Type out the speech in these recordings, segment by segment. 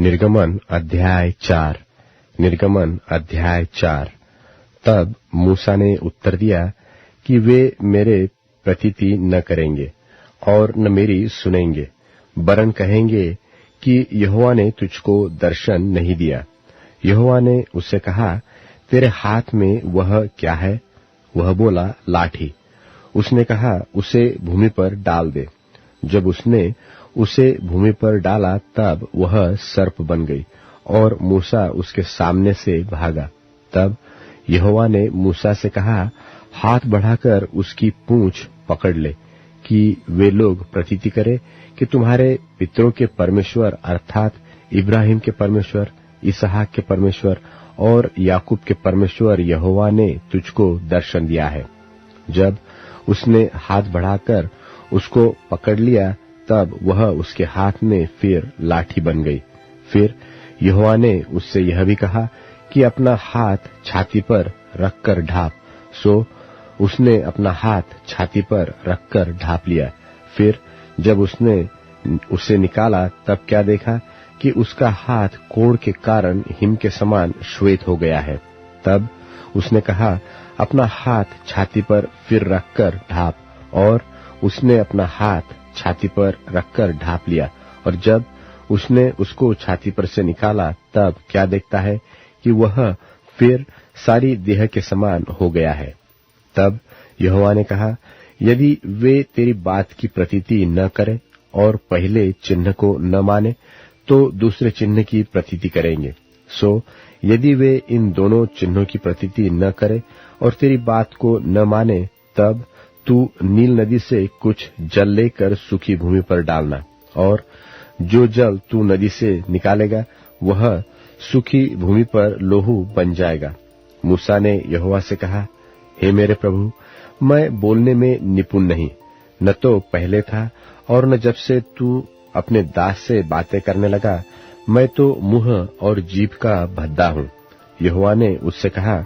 निर्गमन अध्याय 4। निर्गमन अध्याय 4। तब मूसा ने उत्तर दिया कि वे मेरे प्रतीति न करेंगे और न मेरी सुनेंगे, वरन कहेंगे कि यहोवा ने तुझको दर्शन नहीं दिया। यहोवा ने उससे कहा, तेरे हाथ में वह क्या है? वह बोला, लाठी। उसने कहा, उसे भूमि पर डाल दे। जब उसने उसे भूमि पर डाला तब वह सर्प बन गई और मूसा उसके सामने से भागा। तब यहोवा ने मूसा से कहा, हाथ बढ़ाकर उसकी पूंछ पकड़ ले कि वे लोग प्रतीति करें कि तुम्हारे पितरों के परमेश्वर अर्थात इब्राहिम के परमेश्वर, इसहाक के परमेश्वर और याकूब के परमेश्वर यहोवा ने तुझको दर्शन दिया है। जब उसने हाथ बढ़ाकर उसको पकड़ लिया तब वह उसके हाथ में फिर लाठी बन गई। फिर यहोवा ने उससे यह भी कहा कि अपना हाथ छाती पर रखकर ढाप। सो उसने अपना हाथ छाती पर रखकर ढाप लिया। फिर जब उसने उसे निकाला तब क्या देखा कि उसका हाथ कोढ़ के कारण हिम के समान श्वेत हो गया है। तब उसने कहा, अपना हाथ छाती पर फिर रखकर ढाप। और उसने अपना हाथ छाती पर रखकर ढाप लिया। और जब उसने उसको छाती पर से निकाला तब क्या देखता है कि वह फिर सारी देह के समान हो गया है। तब यहोवा ने कहा, यदि वे तेरी बात की प्रतीति न करें और पहले चिन्ह को न माने तो दूसरे चिन्ह की प्रतीति करेंगे। सो यदि वे इन दोनों चिन्हों की प्रतीति न करे और तेरी बात को न माने, तब तू नील नदी से कुछ जल लेकर सूखी भूमि पर डालना, और जो जल तू नदी से निकालेगा वह सूखी भूमि पर लोहू बन जाएगा। मूसा ने यहोवा से कहा, हे मेरे प्रभु, मैं बोलने में निपुण नहीं, न तो पहले था और न जब से तू अपने दास से बातें करने लगा। मैं तो मुंह और जीभ का भद्दा हूँ। यहोवा ने उससे कहा,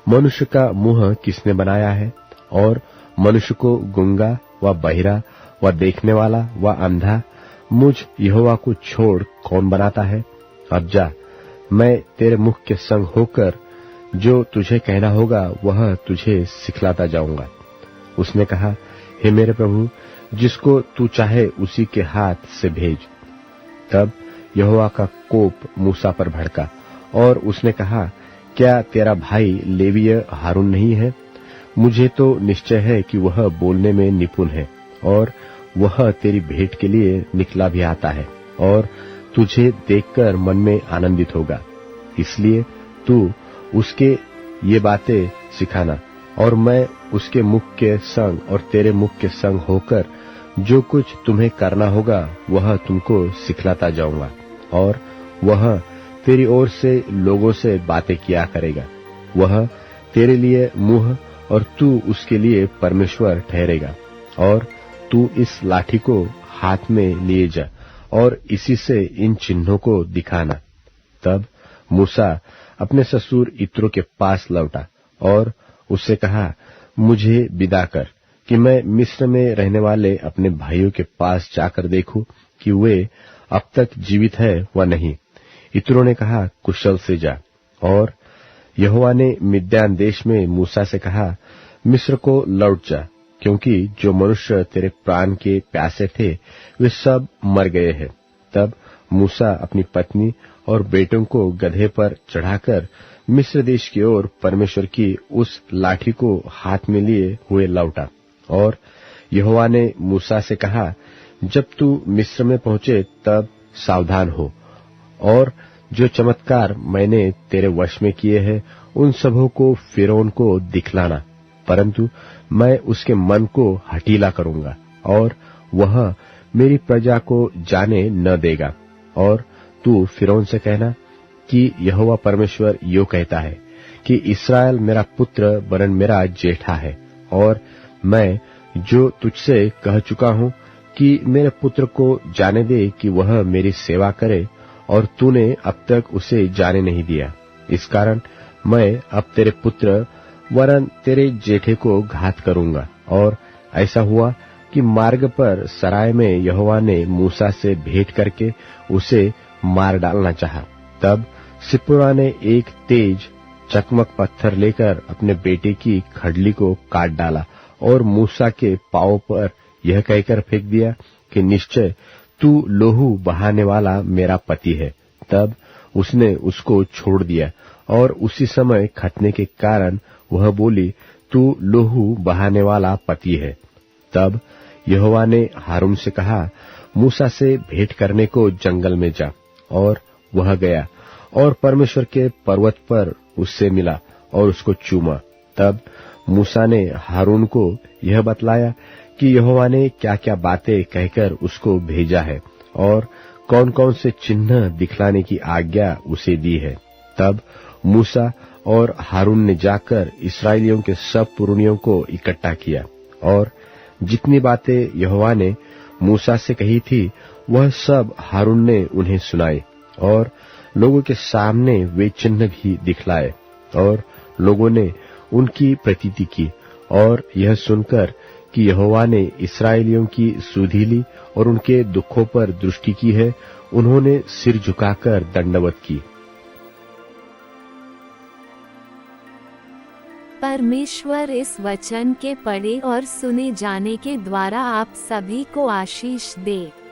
मनुष्य का मुंह किसने बनाया है? और मनुष्य को गूंगा व बहिरा व देखने वाला व अंधा मुझ यहोवा को छोड़ कौन बनाता है? अब जा, मैं तेरे मुख के संग होकर जो तुझे कहना होगा वह तुझे सिखलाता जाऊंगा। उसने कहा, हे मेरे प्रभु, जिसको तू चाहे उसी के हाथ से भेज। तब यहोवा का कोप मूसा पर भड़का और उसने कहा, क्या तेरा भाई लेवीय हारून नहीं है? मुझे तो निश्चय है कि वह बोलने में निपुण है और वह तेरी भेंट के लिए निकला भी आता है और तुझे देखकर मन में आनंदित होगा। इसलिए तू उसके ये बातें सिखाना और मैं उसके मुख के संग और तेरे मुख के संग होकर जो कुछ तुम्हें करना होगा वह तुमको सिखलाता जाऊंगा। और वह तेरी ओर से लोगों से बातें किया करेगा। वह तेरे लिए मुंह और तू उसके लिए परमेश्वर ठहरेगा। और तू इस लाठी को हाथ में लिए जा और इसी से इन चिन्हों को दिखाना। तब मूसा अपने ससुर इत्रो के पास लौटा और उससे कहा, मुझे विदा कर कि मैं मिस्र में रहने वाले अपने भाइयों के पास जाकर देखूं कि वे अब तक जीवित है व नहीं। इत्रो ने कहा, कुशल से जा। और यहोवा ने मिद्यान देश में मूसा से कहा, मिस्र को लौट जा, क्योंकि जो मनुष्य तेरे प्राण के प्यासे थे वे सब मर गए हैं। तब मूसा अपनी पत्नी और बेटों को गधे पर चढ़ाकर मिस्र देश की ओर परमेश्वर की उस लाठी को हाथ में लिए हुए लौटा। और यहोवा ने मूसा से कहा, जब तू मिस्र में पहुंचे तब सावधान हो और जो चमत्कार मैंने तेरे वश में किए हैं उन सबों को फिरौन को दिखलाना, परंतु मैं उसके मन को हठीला करूंगा और वह मेरी प्रजा को जाने न देगा। और तू फिरौन से कहना कि यहोवा परमेश्वर यो कहता है कि इस्राएल मेरा पुत्र वरन मेरा जेठा है, और मैं जो तुझसे कह चुका हूं कि मेरे पुत्र को जाने दे कि वह मेरी सेवा करे, और तूने अब तक उसे जाने नहीं दिया। इस कारण मैं अब तेरे पुत्र वरन तेरे जेठे को घात करूंगा। और ऐसा हुआ कि मार्ग पर सराय में यहोवा ने मूसा से भेंट करके उसे मार डालना चाहा। तब सिप्पोरा ने एक तेज चकमक पत्थर लेकर अपने बेटे की खडली को काट डाला और मूसा के पांव पर यह कहकर फेंक दिया कि निश्चय तू लोहू बहाने वाला मेरा पति है। तब उसने उसको छोड़ दिया और उसी समय खतने के कारण वह बोली, तू लोहू बहाने वाला पति है। तब यहोवा ने हारून से कहा, मूसा से भेंट करने को जंगल में जा। और वह गया और परमेश्वर के पर्वत पर उससे मिला और उसको चूमा। तब मूसा ने हारून को यह बतलाया कि यहोवा ने क्या क्या बातें कहकर उसको भेजा है और कौन कौन से चिन्ह दिखलाने की आज्ञा उसे दी है। तब मूसा और हारून ने जाकर इस्राएलियों के सब पुरनियों को इकट्ठा किया और जितनी बातें यहोवा ने मूसा से कही थी वह सब हारून ने उन्हें सुनाई और लोगों के सामने वे चिन्ह भी दिखलाए और लोगों ने उनकी प्रतीति की। और यह सुनकर कि यहोवा ने इस्राएलियों की सुधि ली और उनके दुखों पर दृष्टि की है, उन्होंने सिर झुकाकर दंडवत की। परमेश्वर इस वचन के पढ़े और सुने जाने के द्वारा आप सभी को आशीष दे।